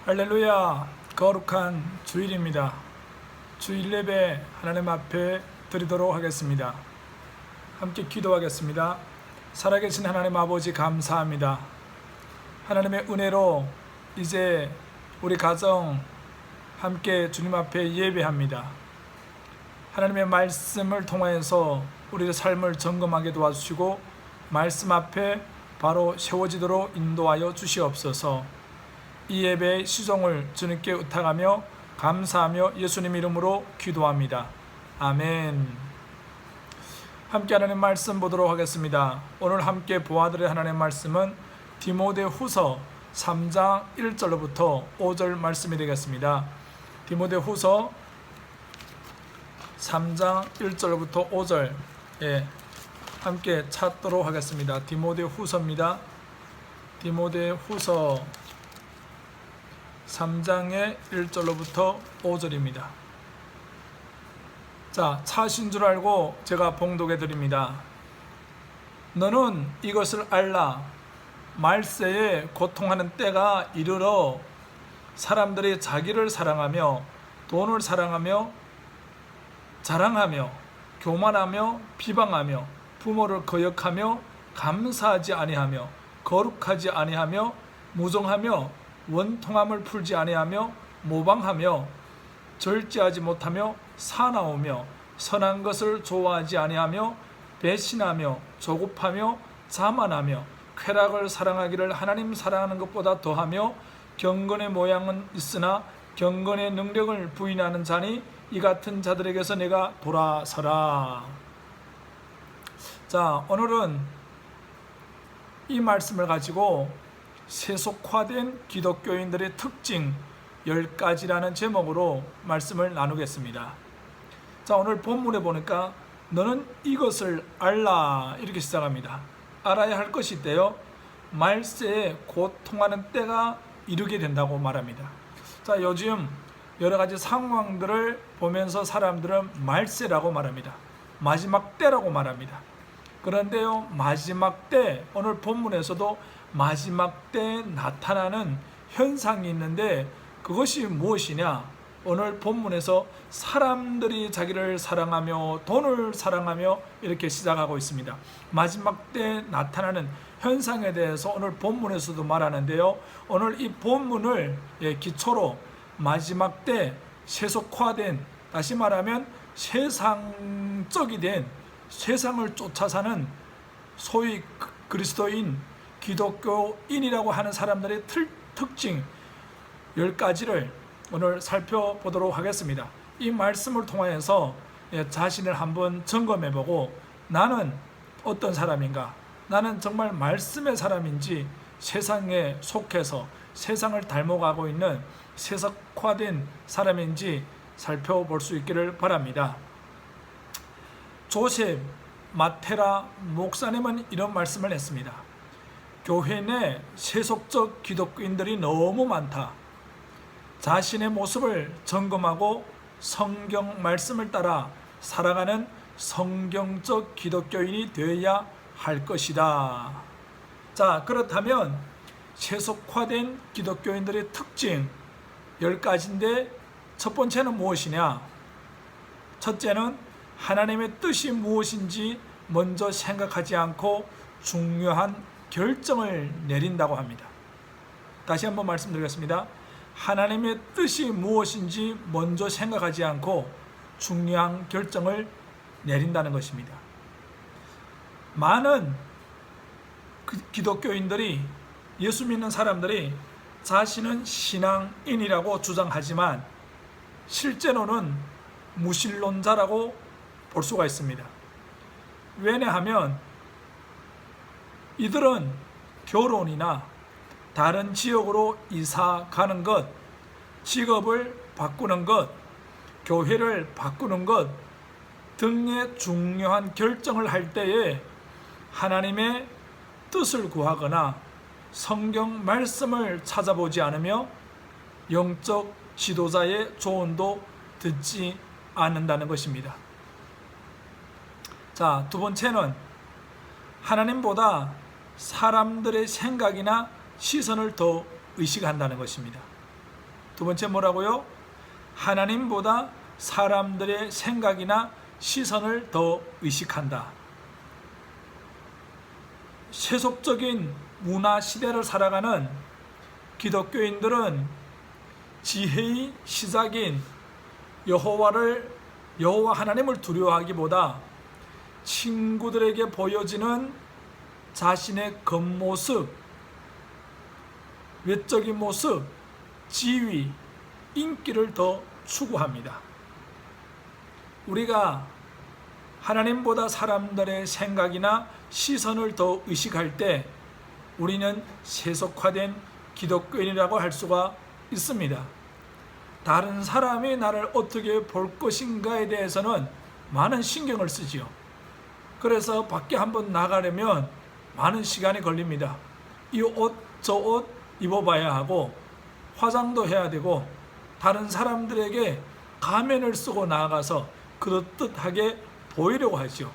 할렐루야. 거룩한 주일입니다. 주일 예배 하나님 앞에 드리도록 하겠습니다. 함께 기도하겠습니다. 살아계신 하나님 아버지 감사합니다. 하나님의 은혜로 이제 우리 가정 함께 주님 앞에 예배합니다. 하나님의 말씀을 통하여서 우리의 삶을 점검하게 도와주시고 말씀 앞에 바로 세워지도록 인도하여 주시옵소서. 이 예배의 시종을 주님께 의탁하며 감사하며 예수님 이름으로 기도합니다. 아멘. 함께 하나님 말씀 보도록 하겠습니다. 오늘 함께 보아드릴 하나님의 말씀은 디모데후서 3장 1절로부터 5절 말씀이 되겠습니다. 디모데후서 3장 1절로부터 5절 함께 찾도록 하겠습니다. 디모데후서입니다. 디모데후서 3장의 1절로부터 5절입니다. 자, 차신 줄 알고 제가 봉독해 드립니다. 너는 이것을 알라. 말세에 고통하는 때가 이르러 사람들이 자기를 사랑하며 돈을 사랑하며 자랑하며 교만하며 비방하며 부모를 거역하며 감사하지 아니하며 거룩하지 아니하며 무정하며 원통함을 풀지 아니하며 모방하며 절제하지 못하며 사나우며 선한 것을 좋아하지 아니하며 배신하며 조급하며 자만하며 쾌락을 사랑하기를 하나님 사랑하는 것보다 더하며 경건의 모양은 있으나 경건의 능력을 부인하는 자니 이 같은 자들에게서 내가 돌아서라. 자, 오늘은 이 말씀을 가지고 세속화된 기독교인들의 특징 10가지라는 제목으로 말씀을 나누겠습니다. 자, 오늘 본문에 보니까 너는 이것을 알라 이렇게 시작합니다. 알아야 할 것이 있대요. 말세에 고통하는 때가 이르게 된다고 말합니다. 자, 요즘 여러 가지 상황들을 보면서 사람들은 말세라고 말합니다. 마지막 때라고 말합니다. 그런데요, 마지막 때, 오늘 본문에서도 마지막 때에 나타나는 현상이 있는데 그것이 무엇이냐? 오늘 본문에서 사람들이 자기를 사랑하며 돈을 사랑하며 이렇게 시작하고 있습니다. 마지막 때에 나타나는 현상에 대해서 오늘 본문에서도 말하는데요. 오늘 이 본문을 기초로 마지막 때 세속화된, 다시 말하면 세상적이 된, 세상을 쫓아 사는 소위 그리스도인, 기독교인이라고 하는 사람들의 특징 10가지를 오늘 살펴보도록 하겠습니다. 이 말씀을 통하여서 자신을 한번 점검해보고 나는 어떤 사람인가? 나는 정말 말씀의 사람인지 세상에 속해서 세상을 닮아가고 있는 세속화된 사람인지 살펴볼 수 있기를 바랍니다. 조셉 마테라 목사님은 이런 말씀을 했습니다. 교회 내 세속적 기독교인들이 너무 많다. 자신의 모습을 점검하고 성경 말씀을 따라 살아가는 성경적 기독교인이 되어야 할 것이다. 자, 그렇다면 세속화된 기독교인들의 특징 10가지인데 첫 번째는 무엇이냐? 첫째는 하나님의 뜻이 무엇인지 먼저 생각하지 않고 중요한 결정을 내린다고 합니다. 다시 한번 말씀드리겠습니다. 하나님의 뜻이 무엇인지 먼저 생각하지 않고 중요한 결정을 내린다는 것입니다. 많은 기독교인들이, 예수 믿는 사람들이 자신은 신앙인이라고 주장하지만 실제로는 무신론자라고 볼 수가 있습니다. 왜냐하면 이들은 결혼이나 다른 지역으로 이사 가는 것, 직업을 바꾸는 것, 교회를 바꾸는 것 등의 중요한 결정을 할 때에 하나님의 뜻을 구하거나 성경 말씀을 찾아보지 않으며 영적 지도자의 조언도 듣지 않는다는 것입니다. 자, 두 번째는 하나님보다 사람들의 생각이나 시선을 더 의식한다는 것입니다. 두 번째 뭐라고요? 하나님보다 사람들의 생각이나 시선을 더 의식한다. 세속적인 문화 시대를 살아가는 기독교인들은 지혜의 시작인 여호와 하나님을 두려워하기보다 친구들에게 보여지는 자신의 겉모습, 외적인 모습, 지위, 인기를 더 추구합니다. 우리가 하나님보다 사람들의 생각이나 시선을 더 의식할 때 우리는 세속화된 기독교인이라고 할 수가 있습니다. 다른 사람이 나를 어떻게 볼 것인가에 대해서는 많은 신경을 쓰지요. 그래서 밖에 한번 나가려면 많은 시간이 걸립니다. 이 옷, 저 옷 입어봐야 하고 화장도 해야 되고 다른 사람들에게 가면을 쓰고 나아가서 그럴듯하게 보이려고 하죠.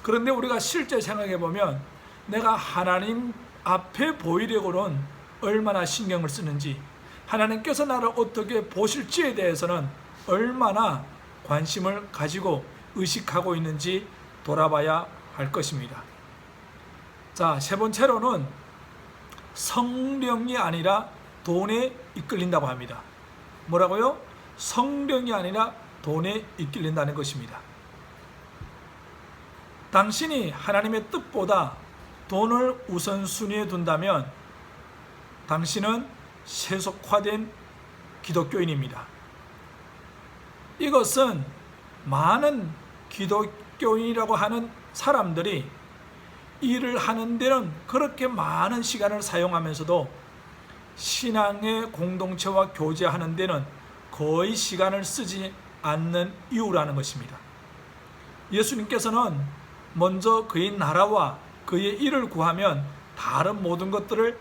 그런데 우리가 실제 생각해 보면 내가 하나님 앞에 보이려고는 얼마나 신경을 쓰는지, 하나님께서 나를 어떻게 보실지에 대해서는 얼마나 관심을 가지고 의식하고 있는지 돌아봐야 할 것입니다. 자, 세 번째로는 성령이 아니라 돈에 이끌린다고 합니다. 뭐라고요? 성령이 아니라 돈에 이끌린다는 것입니다. 당신이 하나님의 뜻보다 돈을 우선순위에 둔다면 당신은 세속화된 기독교인입니다. 이것은 많은 기독교인이라고 하는 사람들이 일을 하는 데는 그렇게 많은 시간을 사용하면서도 신앙의 공동체와 교제하는 데는 거의 시간을 쓰지 않는 이유라는 것입니다. 예수님께서는 먼저 그의 나라와 그의 일을 구하면 다른 모든 것들을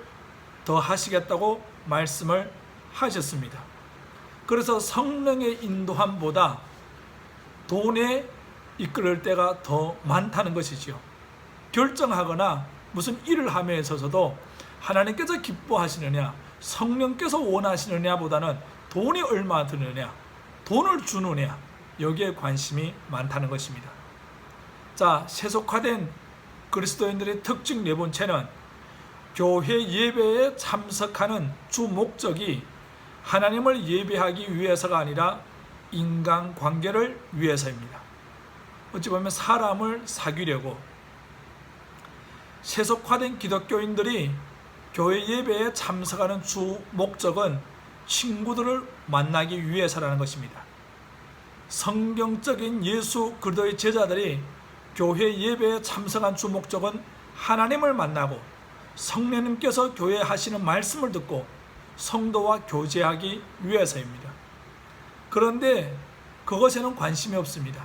더 하시겠다고 말씀을 하셨습니다. 그래서 성령의 인도함보다 돈에 이끌을 때가 더 많다는 것이지요. 결정하거나 무슨 일을 함에 있어서도 하나님께서 기뻐하시느냐, 성령께서 원하시느냐 보다는 돈이 얼마 드느냐, 돈을 주느냐, 여기에 관심이 많다는 것입니다. 자, 세속화된 그리스도인들의 특징 네 번째는 교회 예배에 참석하는 주 목적이 하나님을 예배하기 위해서가 아니라 인간관계를 위해서입니다. 어찌 보면 사람을 사귀려고, 세속화된 기독교인들이 교회 예배에 참석하는 주 목적은 친구들을 만나기 위해서라는 것입니다. 성경적인 예수 그리스도의 제자들이 교회 예배에 참석한 주 목적은 하나님을 만나고 성령님께서 교회에 하시는 말씀을 듣고 성도와 교제하기 위해서입니다. 그런데 그것에는 관심이 없습니다.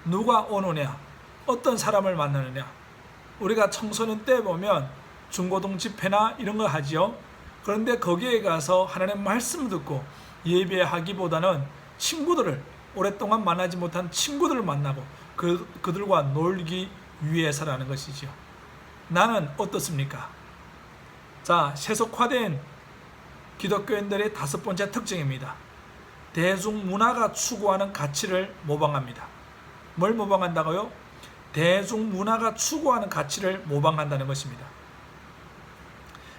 누가 오느냐, 어떤 사람을 만나느냐. 우리가 청소년 때 보면 중고등 집회나 이런 거 하지요. 그런데 거기에 가서 하나님의 말씀 듣고 예배하기보다는 친구들을, 오랫동안 만나지 못한 친구들을 만나고 그들과 놀기 위해서라는 것이죠. 나는 어떻습니까? 자, 세속화된 기독교인들의 다섯 번째 특징입니다. 대중문화가 추구하는 가치를 모방합니다. 뭘 모방한다고요? 대중문화가 추구하는 가치를 모방한다는 것입니다.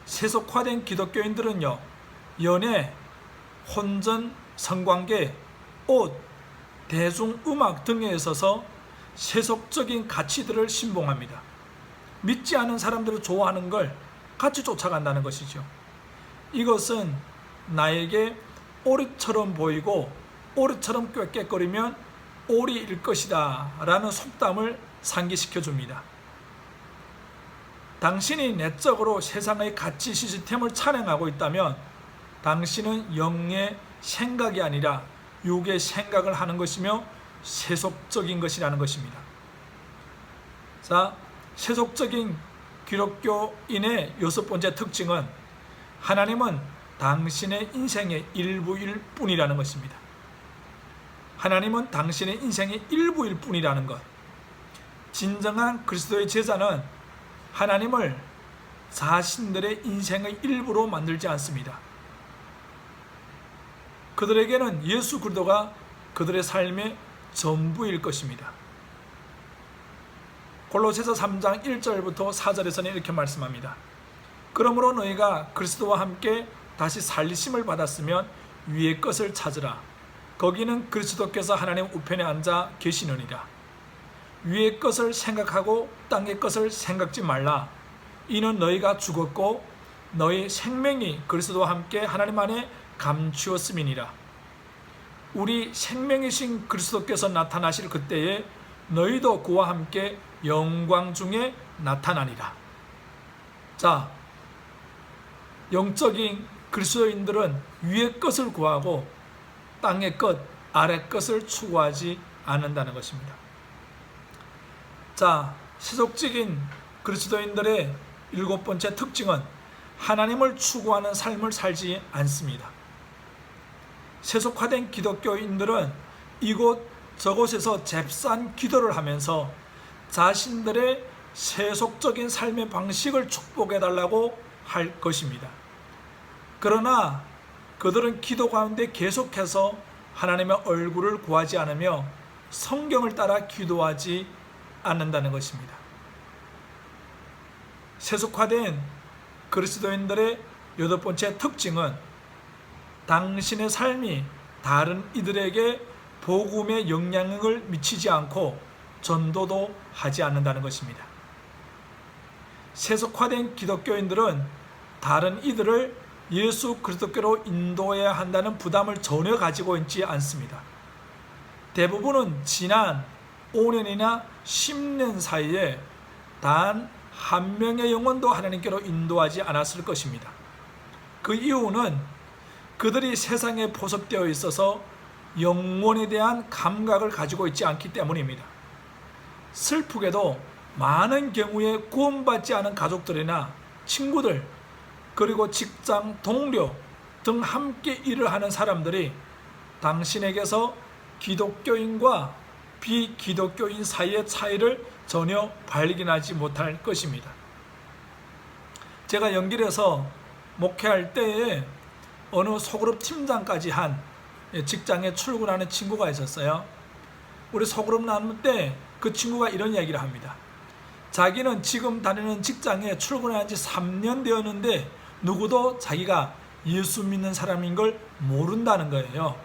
세속화된 기독교인들은요, 연애, 혼전, 성관계, 옷, 대중음악 등에 있어서 세속적인 가치들을 신봉합니다. 믿지 않은 사람들을 좋아하는 걸 같이 쫓아간다는 것이죠. 이것은 나에게 오리처럼 보이고 오리처럼 꾀꾀거리면 오리일 것이다 라는 속담을 상기시켜 줍니다. 당신이 내적으로 세상의 가치 시스템을 찬양하고 있다면 당신은 영의 생각이 아니라 육의 생각을 하는 것이며 세속적인 것이라는 것입니다. 자, 세속적인 기독교인의 여섯 번째 특징은 하나님은 당신의 인생의 일부일 뿐이라는 것입니다. 하나님은 당신의 인생의 일부일 뿐이라는 것. 진정한 그리스도의 제자는 하나님을 자신들의 인생의 일부로 만들지 않습니다. 그들에게는 예수 그리스도가 그들의 삶의 전부일 것입니다. 골로새서 3장 1절부터 4절에서는 이렇게 말씀합니다. 그러므로 너희가 그리스도와 함께 다시 살리심을 받았으면 위의 것을 찾으라. 거기는 그리스도께서 하나님 우편에 앉아 계시느니라. 위의 것을 생각하고 땅의 것을 생각지 말라. 이는 너희가 죽었고 너희 생명이 그리스도와 함께 하나님 안에 감추었음이니라. 우리 생명이신 그리스도께서 나타나실 그때에 너희도 그와 함께 영광 중에 나타나니라. 자, 영적인 그리스도인들은 위의 것을 구하고 땅의 것, 아래 것을 추구하지 않는다는 것입니다. 자, 세속적인 그리스도인들의 7번째 특징은 하나님을 추구하는 삶을 살지 않습니다. 세속화된 기독교인들은 이곳 저곳에서 잽싼 기도를 하면서 자신들의 세속적인 삶의 방식을 축복해달라고 할 것입니다. 그러나 그들은 기도 가운데 계속해서 하나님의 얼굴을 구하지 않으며 성경을 따라 기도하지 않는다는 것입니다. 세속화된 그리스도인들의 8번째 특징은 당신의 삶이 다른 이들에게 복음의 영향력을 미치지 않고 전도도 하지 않는다는 것입니다. 세속화된 기독교인들은 다른 이들을 예수 그리스도께로 인도해야 한다는 부담을 전혀 가지고 있지 않습니다. 대부분은 지난 5년이나 10년 사이에 단 한 명의 영혼도 하나님께로 인도하지 않았을 것입니다. 그 이유는 그들이 세상에 포섭되어 있어서 영혼에 대한 감각을 가지고 있지 않기 때문입니다. 슬프게도 많은 경우에 구원받지 않은 가족들이나 친구들, 그리고 직장 동료 등 함께 일을 하는 사람들이 당신에게서 기독교인과 비기독교인 사이의 차이를 전혀 발견하지 못할 것입니다. 제가 연길에서 목회할 때에 어느 소그룹 팀장까지 한 직장에 출근하는 친구가 있었어요. 우리 소그룹 나눌 때 그 친구가 이런 이야기를 합니다. 자기는 지금 다니는 직장에 출근한 지 3년 되었는데 누구도 자기가 예수 믿는 사람인 걸 모른다는 거예요.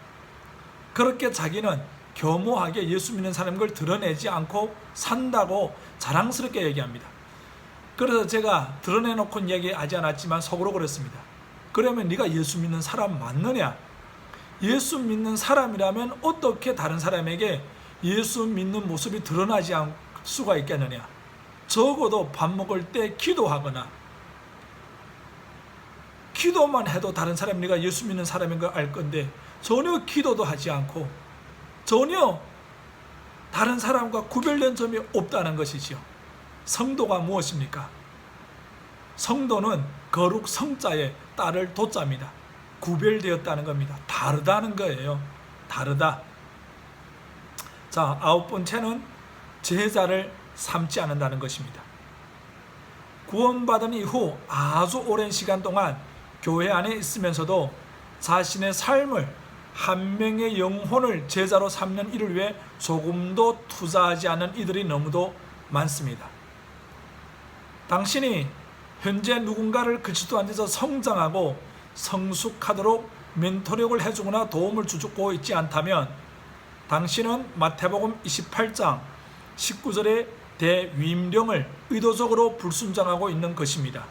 그렇게 자기는 교모하게 예수 믿는 사람인 걸 드러내지 않고 산다고 자랑스럽게 얘기합니다. 그래서 제가 드러내놓고는 얘기하지 않았지만 속으로 그랬습니다. 그러면 네가 예수 믿는 사람 맞느냐? 예수 믿는 사람이라면 어떻게 다른 사람에게 예수 믿는 모습이 드러나지 않을 수가 있겠느냐? 적어도 밥 먹을 때 기도하거나 기도만 해도 다른 사람이 네가 예수 믿는 사람인 걸 알 건데 전혀 기도도 하지 않고 전혀 다른 사람과 구별된 점이 없다는 것이지요. 성도가 무엇입니까? 성도는 거룩 성자에 따를 도자입니다. 구별되었다는 겁니다. 다르다는 거예요. 다르다. 자, 9번째는 제자를 삼지 않는다는 것입니다. 구원받은 이후 아주 오랜 시간 동안 교회 안에 있으면서도 자신의 삶을 한 명의 영혼을 제자로 삼는 이를 위해 조금도 투자하지 않는 이들이 너무도 많습니다. 당신이 현재 누군가를 그리스도 안에서 성장하고 성숙하도록 멘토력을 해주거나 도움을 주고 있지 않다면 당신은 마태복음 28장 19절의 대위임령을 의도적으로 불순종하고 있는 것입니다.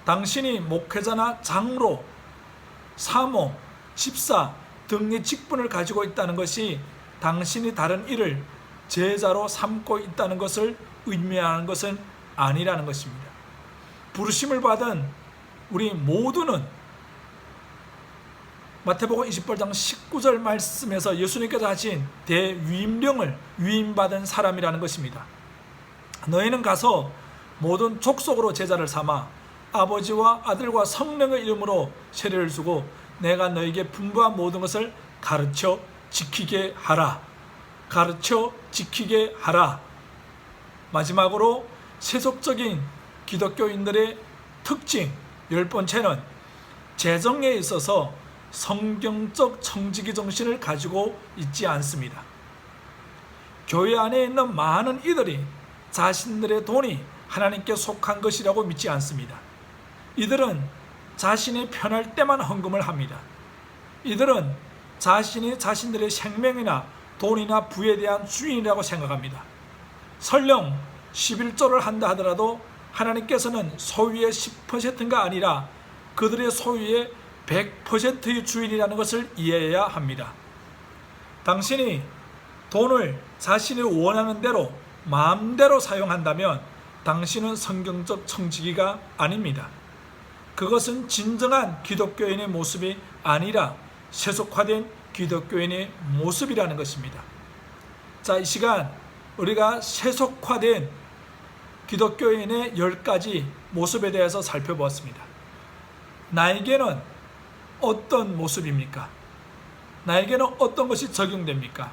당신이 목회자나 장로, 사모, 집사 등의 직분을 가지고 있다는 것이 당신이 다른 일을 제자로 삼고 있다는 것을 의미하는 것은 아니라는 것입니다. 부르심을 받은 우리 모두는 마태복음 28장 19절 말씀에서 예수님께서 하신 대위임령을 위임받은 사람이라는 것입니다. 너희는 가서 모든 족속으로 제자를 삼아 아버지와 아들과 성령의 이름으로 세례를 주고 내가 너희에게 분부한 모든 것을 가르쳐 지키게 하라. 가르쳐 지키게 하라. 마지막으로 세속적인 기독교인들의 특징 10번째는 재정에 있어서 성경적 청지기 정신을 가지고 있지 않습니다. 교회 안에 있는 많은 이들이 자신들의 돈이 하나님께 속한 것이라고 믿지 않습니다. 이들은 자신이 편할 때만 헌금을 합니다. 이들은 자신이 자신들의 생명이나 돈이나 부에 대한 주인이라고 생각합니다. 설령 11조를 한다 하더라도 하나님께서는 소유의 10%가 아니라 그들의 소유의 100%의 주인이라는 것을 이해해야 합니다. 당신이 돈을 자신이 원하는 대로 마음대로 사용한다면 당신은 성경적 청지기가 아닙니다. 그것은 진정한 기독교인의 모습이 아니라 세속화된 기독교인의 모습이라는 것입니다. 자, 이 시간 우리가 세속화된 기독교인의 10가지 모습에 대해서 살펴보았습니다. 나에게는 어떤 모습입니까? 나에게는 어떤 것이 적용됩니까?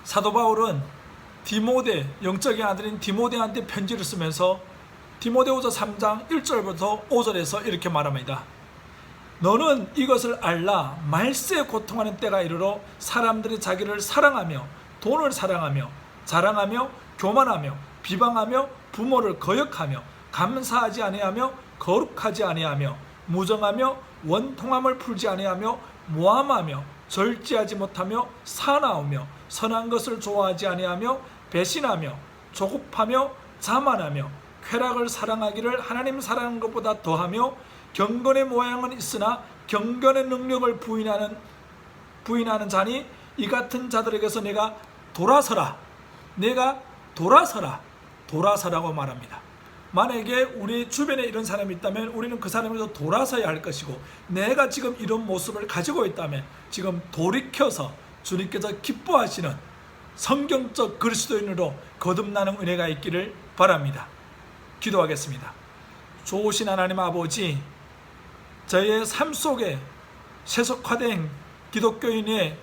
사도 바울은 디모데, 영적인 아들인 디모데한테 편지를 쓰면서 디모데후서 3장 1절부터 5절에서 이렇게 말합니다. 너는 이것을 알라. 말세에 고통하는 때가 이르러 사람들이 자기를 사랑하며 돈을 사랑하며 자랑하며 교만하며 비방하며 부모를 거역하며 감사하지 아니하며 거룩하지 아니하며 무정하며 원통함을 풀지 아니하며 모함하며 절제하지 못하며 사나우며 선한 것을 좋아하지 아니하며 배신하며 조급하며 자만하며 쾌락을 사랑하기를 하나님 사랑하는 것보다 더하며 경건의 모양은 있으나 경건의 능력을 부인하는 자니 이 같은 자들에게서 내가 돌아서라고 말합니다. 만약에 우리 주변에 이런 사람이 있다면 우리는 그 사람에서 돌아서야 할 것이고, 내가 지금 이런 모습을 가지고 있다면 지금 돌이켜서 주님께서 기뻐하시는 성경적 그리스도인으로 거듭나는 은혜가 있기를 바랍니다. 기도하겠습니다. 좋으신 하나님 아버지, 저의 삶 속에 세속화된 기독교인의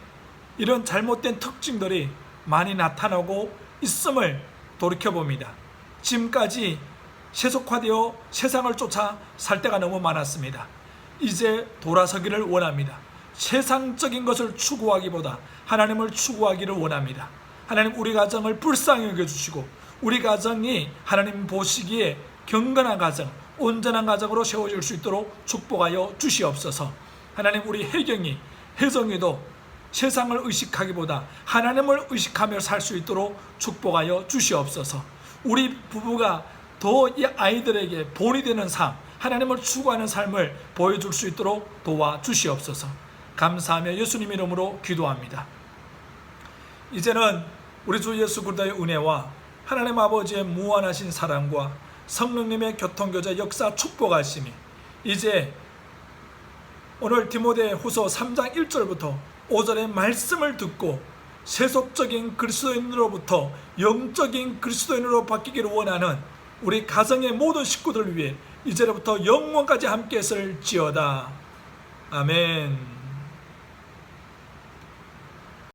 이런 잘못된 특징들이 많이 나타나고 있음을 돌이켜봅니다. 지금까지 세속화되어 세상을 쫓아 살 때가 너무 많았습니다. 이제 돌아서기를 원합니다. 세상적인 것을 추구하기보다 하나님을 추구하기를 원합니다. 하나님, 우리 가정을 불쌍히 여겨주시고 우리 가정이 하나님 보시기에 경건한 가정, 온전한 가정으로 세워질 수 있도록 축복하여 주시옵소서. 하나님, 우리 혜정이도 세상을 의식하기보다 하나님을 의식하며 살 수 있도록 축복하여 주시옵소서. 우리 부부가 더 이 아이들에게 본이 되는 삶, 하나님을 추구하는 삶을 보여줄 수 있도록 도와주시옵소서. 감사하며 예수님 이름으로 기도합니다. 이제는 우리 주 예수 그리스도의 은혜와 하나님 아버지의 무한하신 사랑과 성령님의 교통교제 역사 축복하심이 이제 오늘 디모데후서 3장 1절부터 5절의 말씀을 듣고 세속적인 그리스도인으로부터 영적인 그리스도인으로 바뀌기를 원하는 우리 가정의 모든 식구들을 위해 이제부터 영원까지 함께 했을지어다. 아멘.